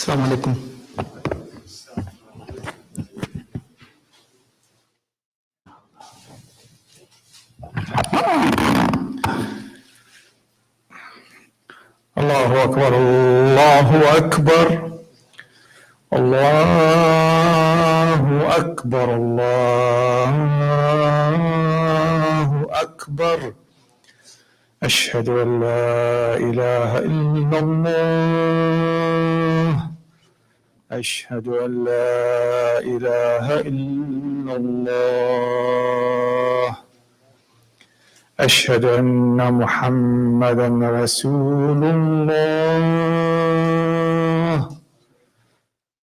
Assalamu alaikum. Allahu Akbar, Allahu Akbar, Allahu Akbar, Allahu Akbar. أشهد أن لا إله إلا الله أشهد أن لا إله إلا الله أشهد أن محمدا رسول الله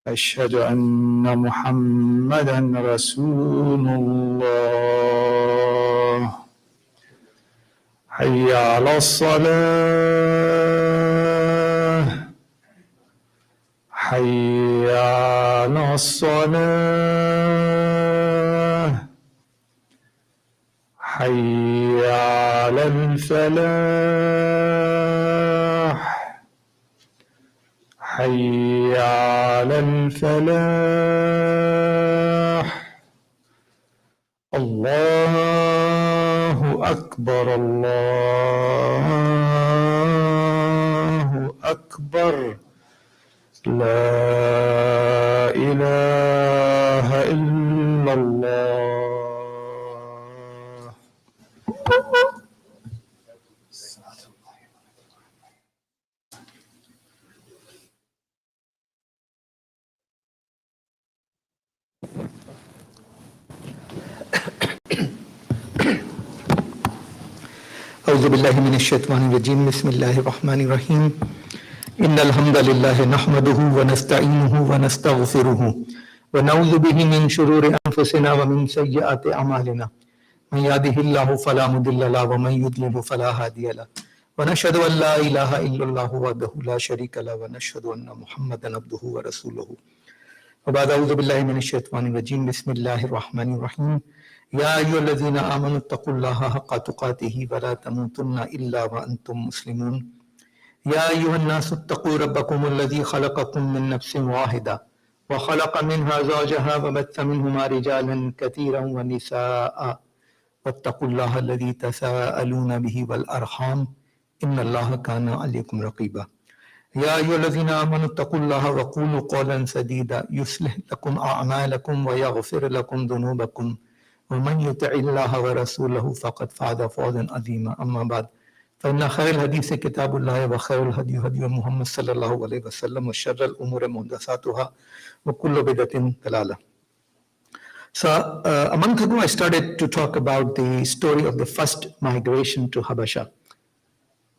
أشهد أن محمدا رسول الله حي على الصلاة حي على الصلاة حي على الفلاح حي على الفلاح الله أكبر الله أكبر لا إله إلا الله. أعوذ بالله من الشيطان الرجيم بسم الله الرحمن الرحيم إن الحمد لله نحمده ونستعينه ونستغفره ونعوذ به من شرور أنفسنا ومن سيئات أعمالنا من يهده الله فلا مضل له ومن يضلل فلا هادي له ونشهد أن لا إله إلا الله وحده لا شريك له ونشهد أن محمدا عبده ورسوله وبعد أعوذ بالله من الشيطان الرجيم بسم الله الرحمن الرحيم يا أيها الذين آمنوا اتقوا الله حق تقاته ولا تموتن إلا وأنتم مسلمون يا أيها الناس اتقوا ربكم الذي خلقكم من نفس واحدة وخلق منها زوجها وبث منهما رجالا كثيرا ونساء واتقوا الله الذي تساءلون به والأرحام إن الله كان عليكم رقيبا يا أيها الذين آمنوا اتقوا الله وقولوا قولا سديدا يصلح لكم أعمالكم ويغفر لكم ذنوبكم ومن يطع الله ورسوله فقد فاز فوزا عظيما أما بعد فإن خير الحديث كتاب الله وخير الهدي هدي محمد صلى الله عليه وسلم وشر الأمور محدثاتها وكل بدعة ضلالة. So a month ago I started to talk about the story of the first migration to Habasha,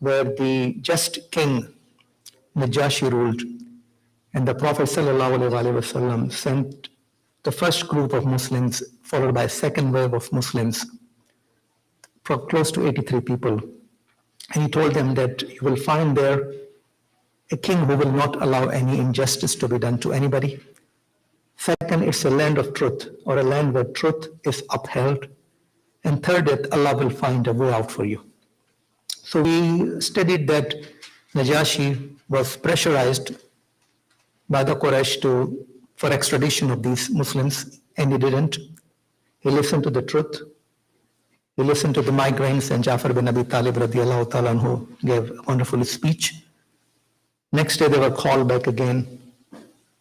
where the just king Najashi ruled, and the Prophet ﷺ sent the first group of Muslims, followed by a second wave of Muslims, for close to 83 people. And he told them that you will find there a king who will not allow any injustice to be done to anybody. Second, it's a land of truth, or a land where truth is upheld. And third, that Allah will find a way out for you. So we studied that Najashi was pressurized by the Quraysh for extradition of these Muslims, and he didn't. He listened to the truth. He listened to the migrants, and Jafar bin Abi Talib radiallahu ta'ala anhu gave a wonderful speech. Next day they were called back again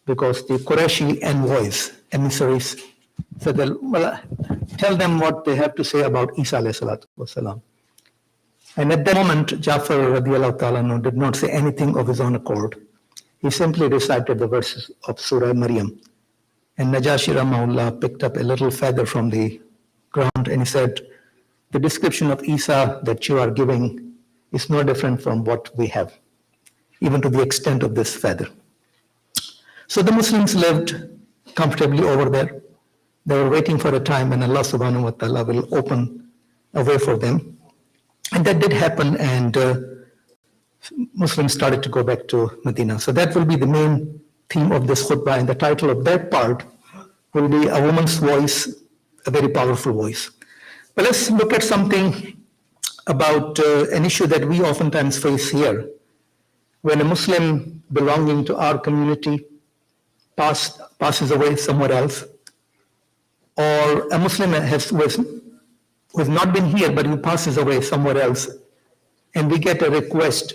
because the Qurayshi envoys, emissaries, said, well, tell them what they have to say about Isa alayhi salatu wasalam. And at that moment, Jafar radiallahu ta'ala anhu did not say anything of his own accord. He simply recited the verses of Surah Maryam. And Najashi Rahmahullah picked up a little feather from the ground and he said, the description of Isa that you are giving is no different from what we have, even to the extent of this feather. So the Muslims lived comfortably over there. They were waiting for a time when Allah subhanahu wa ta'ala will open a way for them. And that did happen, and Muslims started to go back to Medina. So that will be the main theme of this khutbah, and the title of that part will be A Woman's Voice, a Very Powerful Voice. But let's look at something about an issue that we oftentimes face here. When a Muslim belonging to our community passes away somewhere else, or a Muslim who has not been here but who passes away somewhere else, and we get a request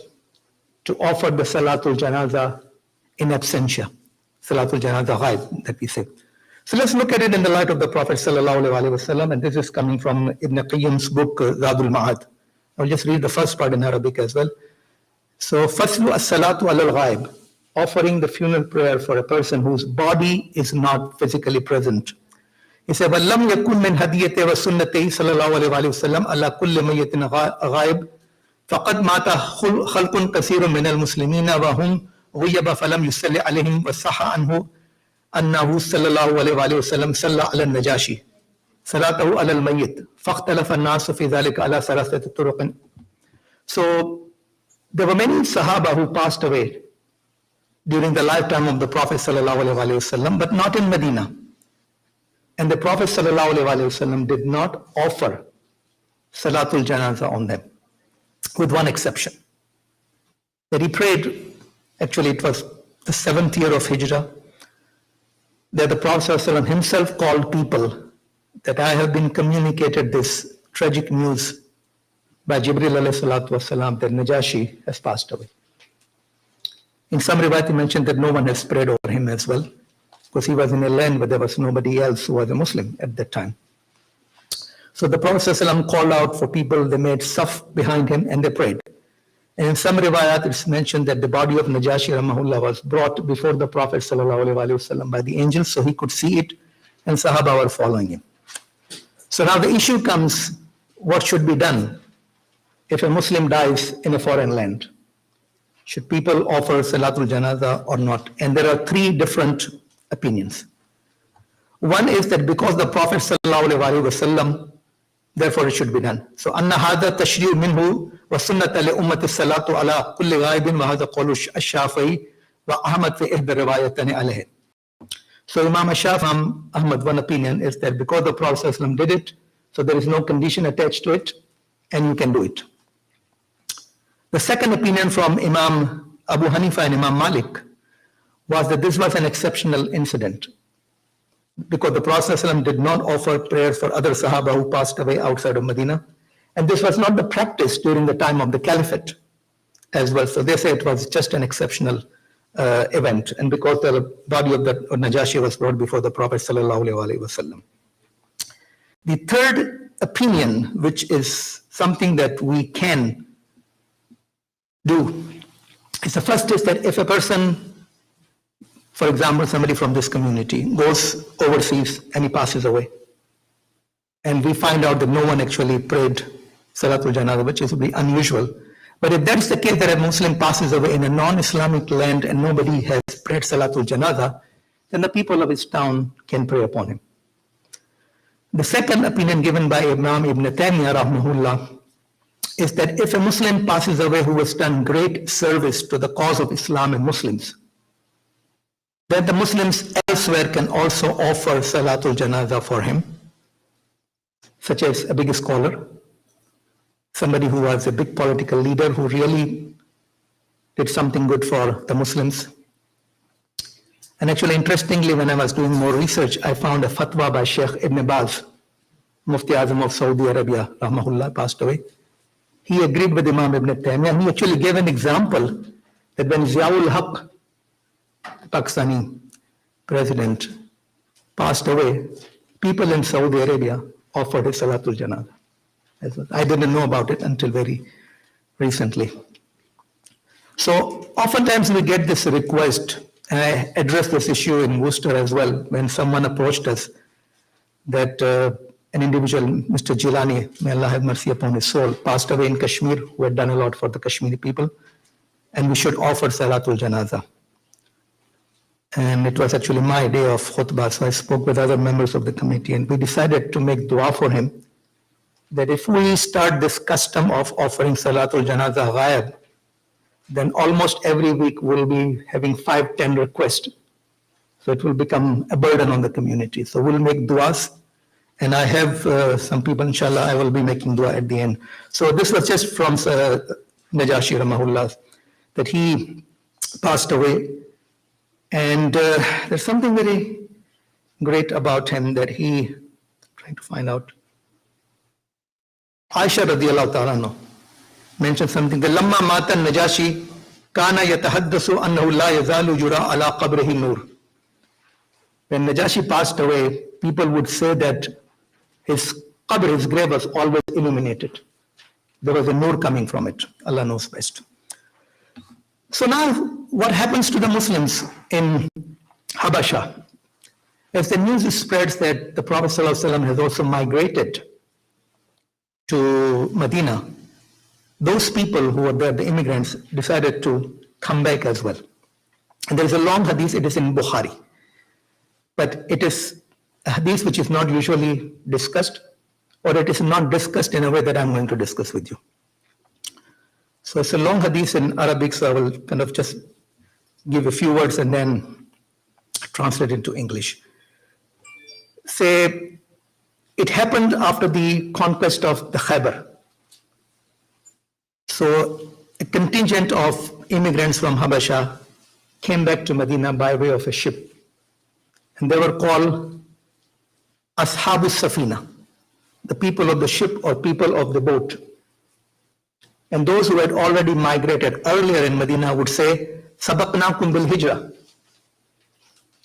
to offer the Salatul Janaza in absentia, Salatul Janaza Ghaib that we say. So let's look at it in the light of the Prophet Sallallahu Alaihi Wasallam, and this is coming from Ibn Qayyim's book Zadul Ma'ad. I'll just read the first part in Arabic as well. So, Faslu as-salatu al-ghaib, offering the funeral prayer for a person whose body is not physically present. He said, وَلَّمْ يَكُنْ مِنْ هَدِيَّةِ وَسُنَّتِهِ صلى الله عليه وسلم على كل ميت غائب فقد مات خلق كثير من المسلمين وهم غيب فلم يصلي عليهم وصح عنه أنه صلى الله عليه وسلم صلى على النجاشي صلاته على الميت فاختلف الناس في ذلك على ثلاثة طرق. So there were many Sahaba who passed away during the lifetime of the Prophet ﷺ, but not in Medina. And the Prophet ﷺ did not offer Salatul Janaza on them, with one exception. That he prayed, actually it was the 7th year of Hijrah, that the Prophet ﷺ himself called people that I have been communicated this tragic news by Jibril alayhi salatu wasalam that Najashi has passed away. In some riwayat he mentioned that no one has prayed over him as well, because he was in a land where there was nobody else who was a Muslim at that time. So the Prophet ﷺ called out for people, they made saf behind him and they prayed. And in some riwayat it's mentioned that the body of Najashi Rahmahullah was brought before the Prophet ﷺ by the angels so he could see it, and Sahaba were following him. So now the issue comes, what should be done if a Muslim dies in a foreign land? Should people offer Salatul Janaza or not? And there are three different opinions. One is that because the Prophet ﷺ, therefore it should be done. So, أن هذا تشريع منه وسنة لأمة الصلاة على كل غائب وهذا قول الشافعي وأحمد في إحدى الروايتين عليه. So Imam Shafi, Ahmad, one opinion is that because the Prophet ﷺ did it, so there is no condition attached to it, and you can do it. The second opinion from Imam Abu Hanifa and Imam Malik was that this was an exceptional incident, because the Prophet ﷺ did not offer prayers for other Sahaba who passed away outside of Medina, and this was not the practice during the time of the Caliphate as well. So they say it was just an exceptional event, and because the body of the Najashi was brought before the Prophet ﷺ. The third opinion, which is something that we can do, is the first is that if a person, for example, somebody from this community goes overseas and he passes away, and we find out that no one actually prayed Salatul Janaza, which is really unusual. But if that's the case, that a Muslim passes away in a non-Islamic land and nobody has prayed Salatul Janaza, then the people of his town can pray upon him. The second opinion given by Imam Ibn Taymiyyah rahmahullah is that if a Muslim passes away who has done great service to the cause of Islam and Muslims, then the Muslims elsewhere can also offer Salatul Janaza for him, such as a big scholar, somebody who was a big political leader who really did something good for the Muslims. And actually, interestingly, when I was doing more research, I found a fatwa by Sheikh Ibn Baz, Mufti Azam of Saudi Arabia, rahmahullah, passed away. He agreed with Imam Ibn Taymiyyah, and he actually gave an example that when Ziaul Haq, Pakistani president, passed away, people in Saudi Arabia offered a Salatul Janaza. I didn't know about it until very recently. So oftentimes we get this request, and I addressed this issue in Worcester as well, when someone approached us that an individual, Mr. Jilani, may Allah have mercy upon his soul, passed away in Kashmir, who had done a lot for the Kashmiri people, and we should offer Salatul Janaza. And it was actually my day of Khutba, so I spoke with other members of the committee, and we decided to make dua for him, that if we start this custom of offering Salatul Janaza Ghaib, then almost every week we'll be having 5-10 requests. So it will become a burden on the community. So we'll make duas, and I have some people, inshallah, I will be making dua at the end. So this was just from Najashi Rahmahullah, that he passed away And there's something very great about him that he, trying to find out. Aisha radiallahu ta'ala anha mentioned something. The lamma mata najashi kana yatahaddasu annahu la yazalu yura ala qabrihi nur. When Najashi passed away, people would say that his qabr, his grave was always illuminated. There was a nur coming from it. Allah knows best. So now, what happens to the Muslims in Habasha? If the news spreads that the Prophet ﷺ has also migrated to Medina, those people who were there, the immigrants, decided to come back as well. And there is a long hadith, it is in Bukhari. But it is a hadith which is not usually discussed, or it is not discussed in a way that I'm going to discuss with you. So it's a long hadith in Arabic, so I will kind of just give a few words and then translate into English. Say, it happened after the conquest of the Khaybar. So a contingent of immigrants from Habasha came back to Medina by way of a ship. And they were called Ashabu Safina, the people of the ship or people of the boat. And those who had already migrated earlier in Medina would say, Sabaqnakum bil hijrah.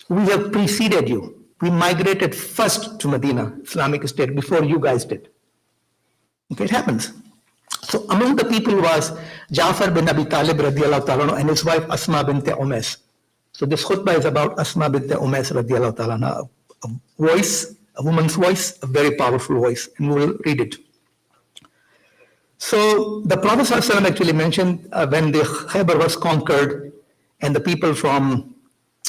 We have preceded you. We migrated first to Medina, Islamic State, before you guys did. Okay, it happens. So among the people was Ja'far bin Abi Talib radiallahu ta'ala and his wife Asma bint Umays. So this khutbah is about Asma bint Umays radiallahu ta'ala, a voice, a woman's voice, a very powerful voice, and we will read it. So the Prophet ﷺ actually mentioned when the Khaybar was conquered and the people from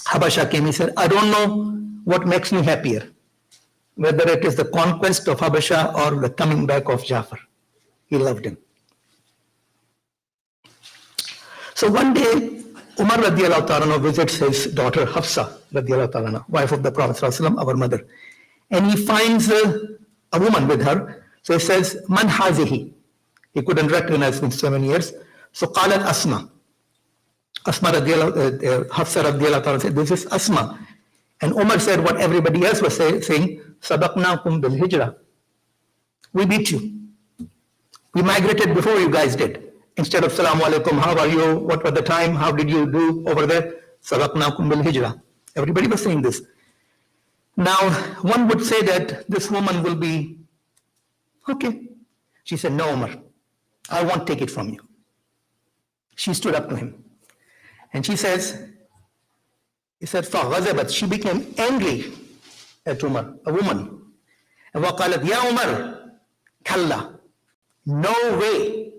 Habasha came, he said, I don't know what makes me happier, whether it is the conquest of Habasha or the coming back of Ja'far. He loved him. So one day, Umar radiallahu ta'ala visits his daughter Hafsa radiallahu ta'ala, wife of the Prophet ﷺ, our mother. And he finds a woman with her. So he says, Man hazihi? He couldn't recognize me in 7 years. So qalat Asma. Asma radiallahu, Hafsa radiallahu ta'ala said, this is Asma. And Umar said what everybody else was saying, Sabaqnakum bil hijrah. We beat you. We migrated before you guys did. Instead of Salaam alaikum, how are you? What was the time? How did you do over there? Sabaqnakum bil hijrah. Everybody was saying this. Now, one would say that this woman will be, okay. She said, no, Umar, I won't take it from you. She stood up to him. And she says, he said, فَغَزَبَتْ. She became angry at Umar, a woman. And وَقَالَتْ يَا Umar, كَلَّا. No way.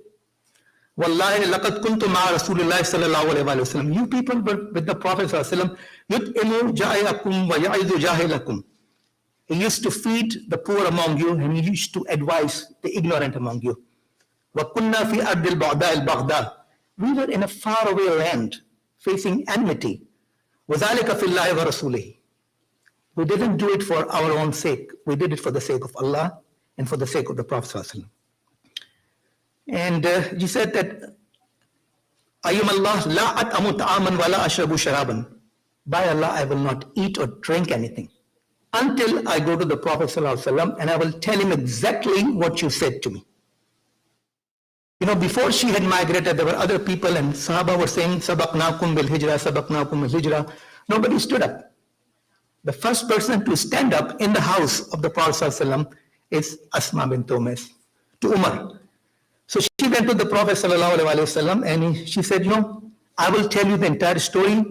Wallahi laqad kuntum ma'a Rasulillah sallallahu alayhi wa sallam. You people were with the Prophet sallallahu alayhi wa sallam. Yut'imu ja'ilakum wa ya'idu jahilakum. He used to feed the poor among you and he used to advise the ignorant among you. Wa kunna fi ardil ba'da al-Baghdad. We were in a faraway land facing enmity. Wa zalika fillahi wa rasulihi. We didn't do it for our own sake. We did it for the sake of Allah and for the sake of the Prophet sallallahu alayhi wa sallam. And he said that, Ayyum Allah, la at'amu ta'aman wa la ashrabu sharaban. By Allah, I will not eat or drink anything until I go to the Prophet ﷺ and I will tell him exactly what you said to me. You know, before she had migrated, there were other people and Sahaba were saying, Sabaqnakum bil hijrah, Sabaqnakum bil hijrah. Nobody stood up. The first person to stand up in the house of the Prophet ﷺ is Asma bint Umays, to Umar. So she went to the Prophet ﷺ and she said, you know, I will tell you the entire story.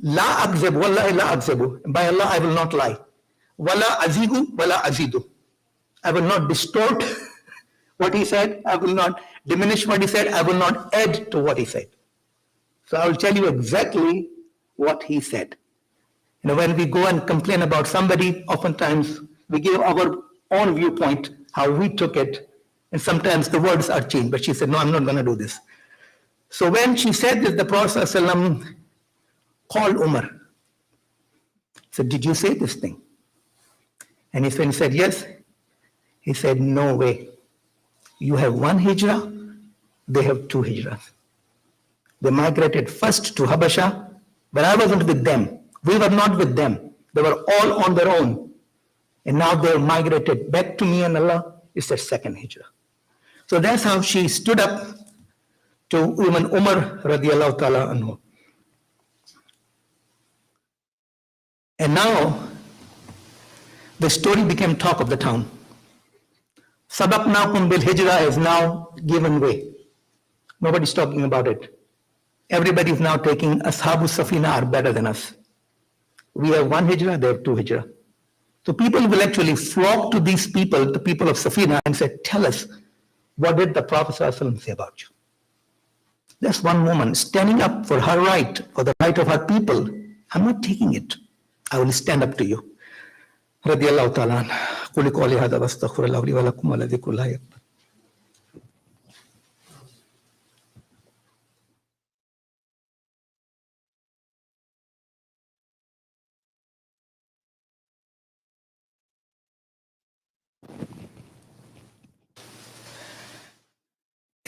La akzab, wallahi la akzabu. By Allah, I will not lie. Wala azigu, wala azidu. I will not distort what he said. I will not diminish what he said. I will not add to what he said. So I will tell you exactly what he said. You know, when we go and complain about somebody, oftentimes we give our own viewpoint, how we took it. And sometimes the words are changed, but she said, no, I'm not going to do this. So when she said this, the Prophet ﷺ called Umar. He said, did you say this thing? And his friend said, yes. He said, no way. You have one hijrah, they have two hijrahs. They migrated first to Habasha, but I wasn't with them. We were not with them. They were all on their own. And now they're migrated back to me and Allah. It's their second hijrah. So that's how she stood up to even Umar radiallahu ta'ala anhu. And now the story became talk of the town. Sabaqnakum bil hijrah is now given way. Nobody's talking about it. Everybody is now taking Ashabu Safina are better than us. We have one hijrah, they have two hijrah. So people will actually flock to these people, the people of Safina, and say, tell us, what did the Prophet ﷺ say about you? That's one woman standing up for her right, for the right of her people. I'm not taking it. I will stand up to you. Radiallahu ta'ala. Quli qawli hadha wa astaghfirullah li wa lakum wa la dhikrullahi akbar.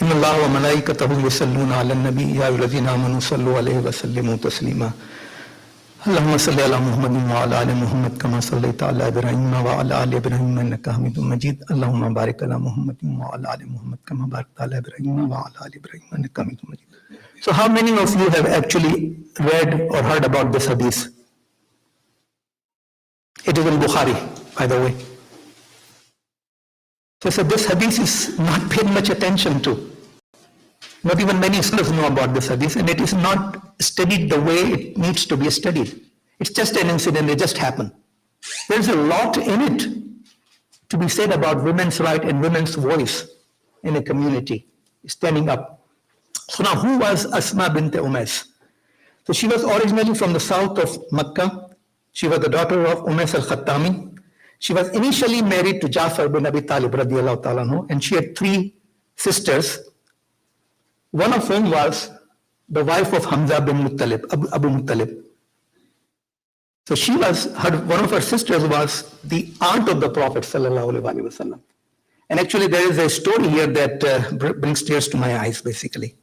إن الله وملائكته يصلون على النبي يا أيها الذين آمنوا صلوا عليه وسلموا تسليما اللهم صل على محمد وعلى آل محمد كما صليت على إبراهيم وعلى آل إبراهيم إنك حميد مجيد اللهم بارك على محمد وعلى آل محمد كما باركت على إبراهيم وعلى آل إبراهيم إنك حميد مجيد. So how many of you have actually read or heard about this hadith? It is in Bukhari, by the way. So this hadith is not paid much attention to. Not even many scholars know about this hadith, and it is not studied the way it needs to be studied. It's just an incident, it just happened. There's a lot in it to be said about women's right and women's voice in a community, standing up. So now, who was Asma bint Umais? So she was originally from the south of Makkah. She was the daughter of Umais al-Khattami. She was initially married to Ja'far bin Abi Talib radiallahu ta'ala anhu, and she had three sisters, one of whom was the wife of Hamza bin Muttalib, Abu Muttalib. So she was, one of her sisters was the aunt of the Prophet sallallahu alaihi wasallam. And actually there is a story here that brings tears to my eyes basically.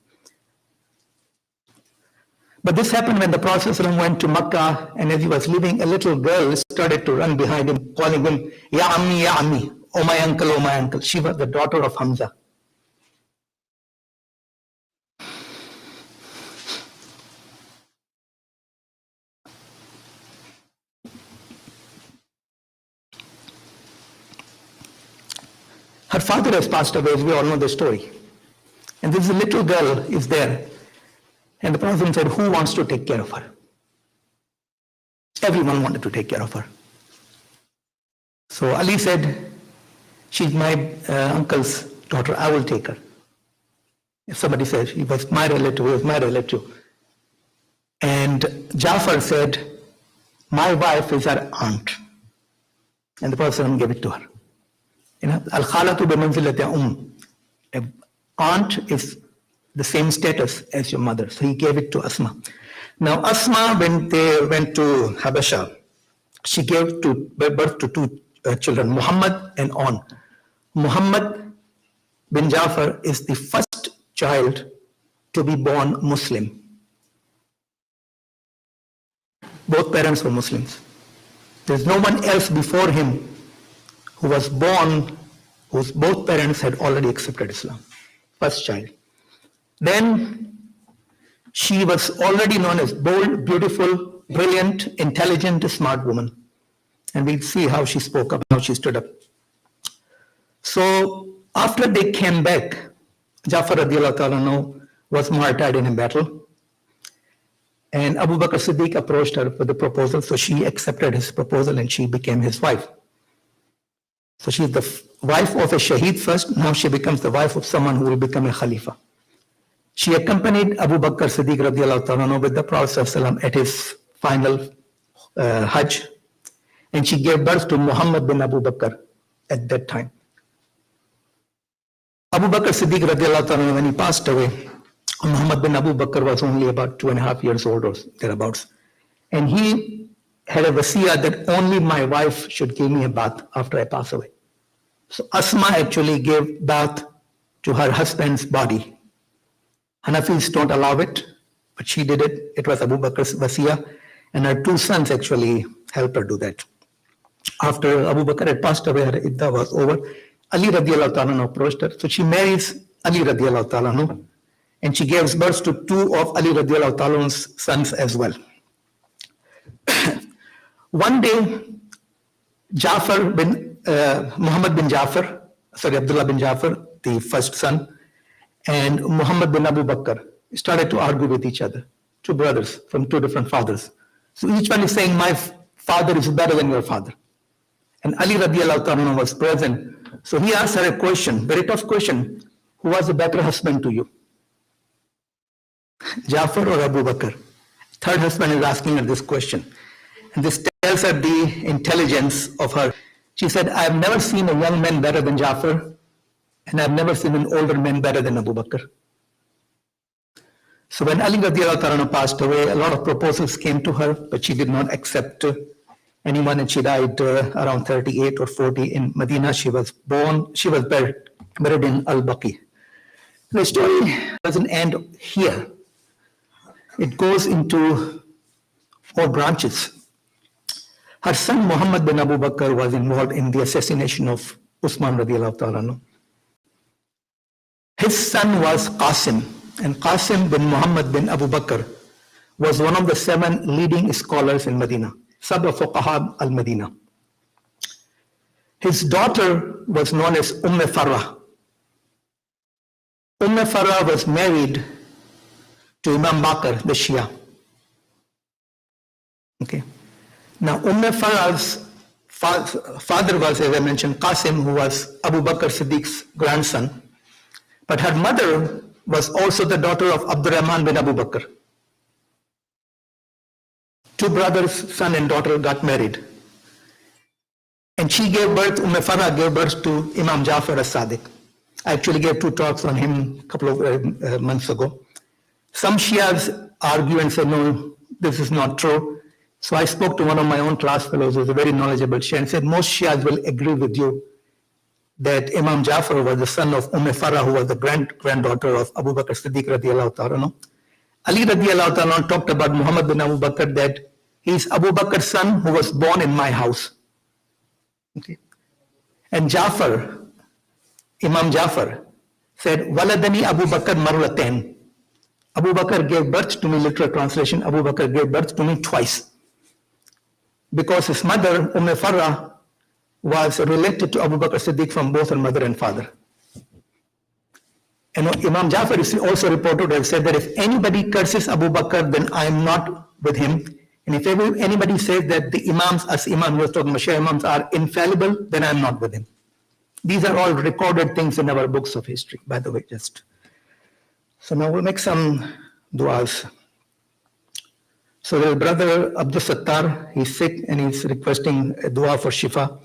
But this happened when the Prophet ﷺ went to Makkah, and as he was leaving, a little girl started to run behind him, calling him, Ya Ammi, oh my uncle, oh my uncle. She was the daughter of Hamza. Her father has passed away, as we all know the story. And this little girl is there. And the Prophet said, who wants to take care of her? Everyone wanted to take care of her. So Ali said, she's my uncle's daughter, I will take her. If somebody says, he was my relative, he was my relative. And Ja'far said, my wife is her aunt. And the Prophet gave it to her. You know, al-khalatu bi manzilati An aunt is the same status as your mother. So he gave it to Asma. Now Asma, when they went to Habasha, she gave birth to two children, Muhammad and On. Muhammad bin Ja'far is the first child to be born Muslim. Both parents were Muslims. There's no one else before him who was born, whose both parents had already accepted Islam. First child. Then she was already known as bold, beautiful, brilliant, intelligent, smart woman. And we'll see how she spoke up, how she stood up. So after they came back, Ja'far radiallahu ta'ala was martyred in a battle. And Abu Bakr Siddiq approached her for the proposal, so she accepted his proposal and she became his wife. So she's the wife of a shaheed first, now she becomes the wife of someone who will become a khalifa. She accompanied Abu Bakr Siddiq radiallahu ta'ala with the Prophet ﷺ at his final Hajj, and she gave birth to Muhammad bin Abu Bakr at that time. Abu Bakr Siddiq radiallahu ta'ala, when he passed away, Muhammad bin Abu Bakr was only about 2.5 years old or thereabouts. And he had a wasiyah that only my wife should give me a bath after I pass away. So Asma actually gave bath to her husband's body. Hanafis don't allow it, but she did it. It was Abu Bakr's wasiyah. And her two sons actually helped her do that. After Abu Bakr had passed away, her iddah was over. Ali radiallahu ta'ala approached her. So she marries Ali radiallahu ta'ala, and she gives birth to two of Ali radiallahu ta'ala's sons as well. One day, Muhammad bin Jafar, Abdullah bin Jafar, the first son, and Muhammad bin Abu Bakr started to argue with each other. Two brothers from two different fathers. So each one is saying, my father is better than your father. And Ali radiallahu ta'ala was present. So he asked her a question, very tough question. Who was a better husband to you? Jafar or Abu Bakr? Third husband is asking her this question. And this tells her the intelligence of her. She said, I have never seen a young man better than Jafar, and I have never seen an older man better than Abu Bakr. So when Ali radiallahu ta'ala passed away, a lot of proposals came to her, but she did not accept anyone, and she died around 38 or 40 in Medina. She was buried in Al-Baqi. The story doesn't end here. It goes into 4 branches. Her son Muhammad bin Abu Bakr was involved in the assassination of Usman radiallahu ta'ala. His son was Qasim, and Qasim bin Muhammad bin Abu Bakr was one of the 7 leading scholars in Medina, Sab'a Fuqaha al-Medina. His daughter was known as Farah. Farah was married to Imam Bakr, the Shia. Okay. Now, Farah's father was, as I mentioned, Qasim, who was Abu Bakr Siddiq's grandson. But her mother was also the daughter of Abdurrahman bin Abu Bakr. 2 brothers, son and daughter, got married. And she gave birth, Farah gave birth to Imam Jafar as-Sadiq. I actually gave 2 talks on him a couple of months ago. Some Shias argue and say, no, this is not true. So I spoke to one of my own class fellows who is a very knowledgeable Shia and said, most Shias will agree with you that Imam Jafar was the son of Farah, who was the granddaughter of Abu Bakr Siddiq radiallahu ta'ala. Ali radiallahu ta'ala talked about Muhammad bin Abu Bakr that he is Abu Bakr's son who was born in my house. Okay. And Jafar, Imam Jafar, said, Waladani Abu Bakr marratayn. Abu Bakr gave birth to me, literal translation, Abu Bakr gave birth to me twice. Because his mother, Farah, was related to Abu Bakr Siddiq from both her mother and father. And Imam Jafar is also reported to have said that if anybody curses Abu Bakr, then I am not with him. And if anybody says that the Imams, as Imam was talking about, Shia Imams are infallible, then I am not with him. These are all recorded things in our books of history, by the way, just. So now we'll make some du'as. So the brother Abdul Sattar, he's sick and he's requesting a dua for Shifa.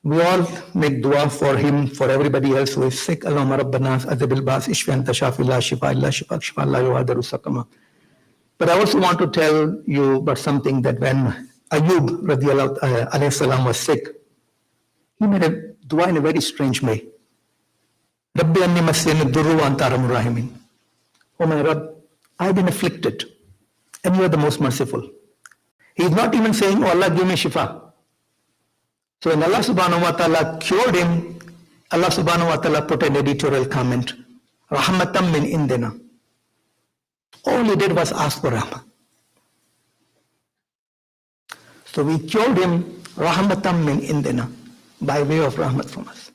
We all make dua for him, for everybody else who is sick. Allahumma rabbana adhibil ba's ishfi anta shafi la shifa illa shifak shifa la yughadiru sakama. But I also want to tell you about something that when Ayub radiallahu alayhi salam was sick, he made a dua in a very strange way. Rabbi anni masini durru wa anta arhamur rahimin. Oh my Rabb, I've been afflicted and you are the most merciful. He is not even saying, oh Allah, give me shifa. So when Allah subhanahu wa ta'ala cured him, Allah subhanahu wa ta'ala put an editorial comment, Rahmatam min indina. All he did was ask for rahmah. So we cured him, Rahmatam min indina, by way of rahmat from us.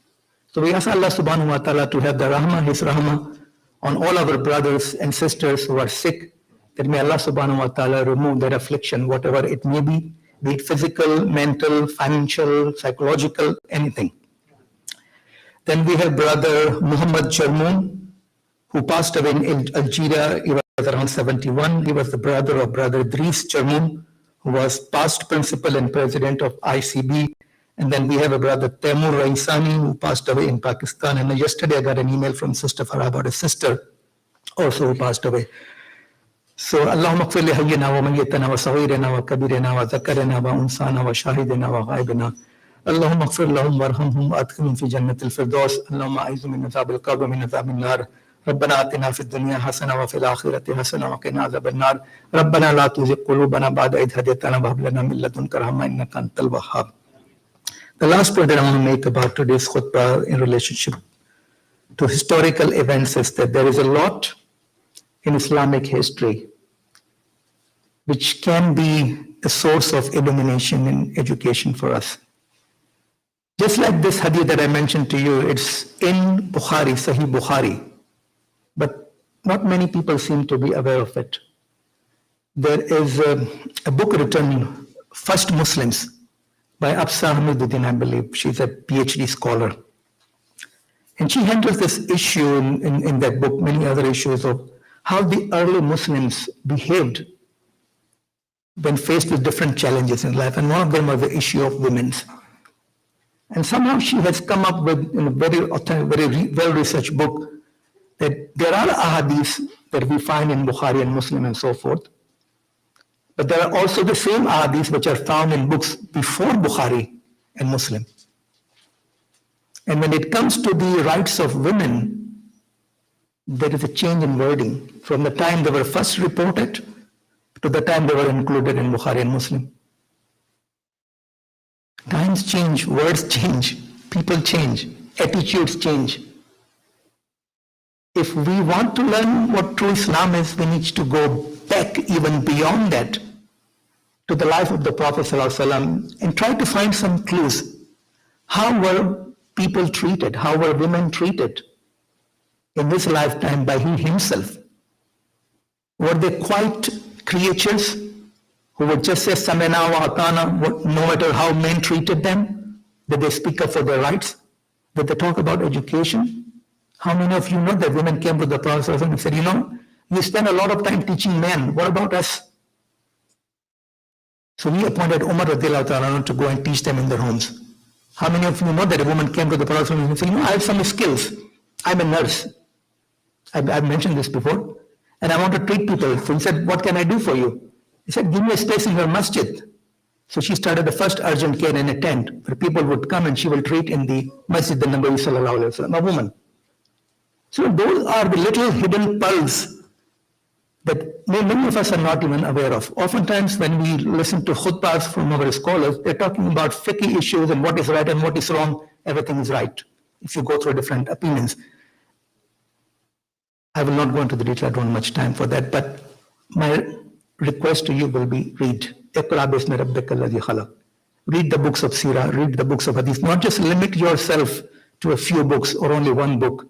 So we ask Allah subhanahu wa ta'ala to have the rahmah, his rahmah, on all our brothers and sisters who are sick, that may Allah subhanahu wa ta'ala remove their affliction, whatever it may be it physical, mental, financial, psychological, anything. Then we have brother Muhammad Jarmoon, who passed away in Algeria. He was around 71. He was the brother of brother Idris Jarmoon, who was past principal and president of ICB. And then we have a brother Taimur Raisani, who passed away in Pakistan. And yesterday I got an email from Sister Farah about a sister also who passed away. So, Allahumma qfir li hayyina wa mayyitina wa saghirina wa kabirina wa dhakarina wa unsana wa shahidina wa ghaibina. Allahumma qfir lahum warhamhum wa adkhilhum fi jannatil firdaus. Allahumma a'idhum min adhabil qabr wa min adhabil nar. ربنا آتنا في الدنيا حسنة وفي الآخرة حسنة وقنا عذاب النار ربنا لا تزغ قلوبنا بعد إذ هديتنا وهب لنا من لدنك رحمة إنك أنت الوهاب. The last point that I want to make about today's khutbah in relationship to historical events is that there is a lot in Islamic history which can be a source of illumination and education for us. Just like this hadith that I mentioned to you, it's in Bukhari, Sahih Bukhari, but not many people seem to be aware of it. There is a book written, First Muslims, by Absa Hamiduddin, I believe. She's a PhD scholar. And she handles this issue in that book, many other issues of how the early Muslims behaved when faced with different challenges in life. And one of them was the issue of women's. And somehow she has come up with, in a very well-researched book, that there are ahadiths that we find in Bukhari and Muslim and so forth. But there are also the same ahadiths which are found in books before Bukhari and Muslim. And when it comes to the rights of women, there is a change in wording from the time they were first reported to the time they were included in Bukhari and Muslim. Times change, words change, people change, attitudes change. If we want to learn what true Islam is, we need to go back even beyond that to the life of the Prophet ﷺ and try to find some clues. How were people treated? How were women treated in this lifetime by he himself? Were they quiet creatures who would just say samena wa atana no matter how men treated them? Did they speak up for their rights? Did they talk about education? How many of you know that women came to the Prophet and said, you spend a lot of time teaching men. What about us? So we appointed Umar radiallahu ta'ala to go and teach them in their homes. How many of you know that a woman came to the Prophet and said, I have some skills. I'm a nurse. I've mentioned this before. And I want to treat people. So he said, what can I do for you? He said, give me a space in your masjid. So she started the first urgent care in a tent where people would come and she will treat in the masjid, the Nabi sallallahu alayhi wa sallam, a woman. So those are the little hidden pearls that many of us are not even aware of. Oftentimes when we listen to khutbahs from our scholars, they're talking about fiqh issues and what is right and what is wrong. Everything is right if you go through different opinions. I will not go into the detail, I don't have much time for that, but my request to you will be read. Iqra bismi rabbika alladhi khalaq. Read the books of Sirah, read the books of Hadith. Not just limit yourself to a few books or only one book,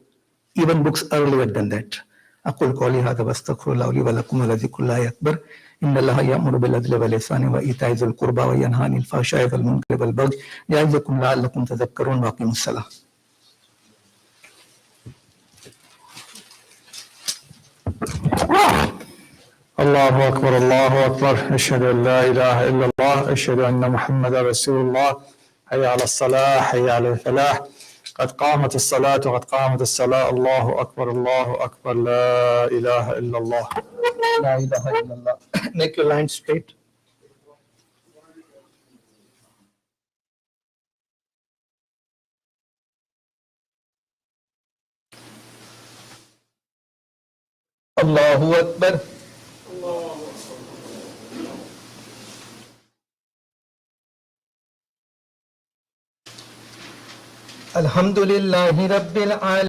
even books earlier than that. أقول قولي هذا واستغفر الله لي ولكم ولذكر الله أكبر إن الله يأمر بالعدل والإحسان وإيتاء ذي القربى وينهى عن الفحشاء والمنكر والبغي يعظكم لعلكم تذكرون وأقيموا الصلاة. الله أكبر الله أكبر أشهد أن لا إله إلا الله أشهد أن محمدا رسول الله حي على الصلاة حي على الفلاح قد قامت الصلاة وقد قامت الصلاة الله أكبر لا إله إلا الله لا إله إلا الله. Make your line straight. Allahu Akbar. Alhamdulillahi Rabbil Alamin.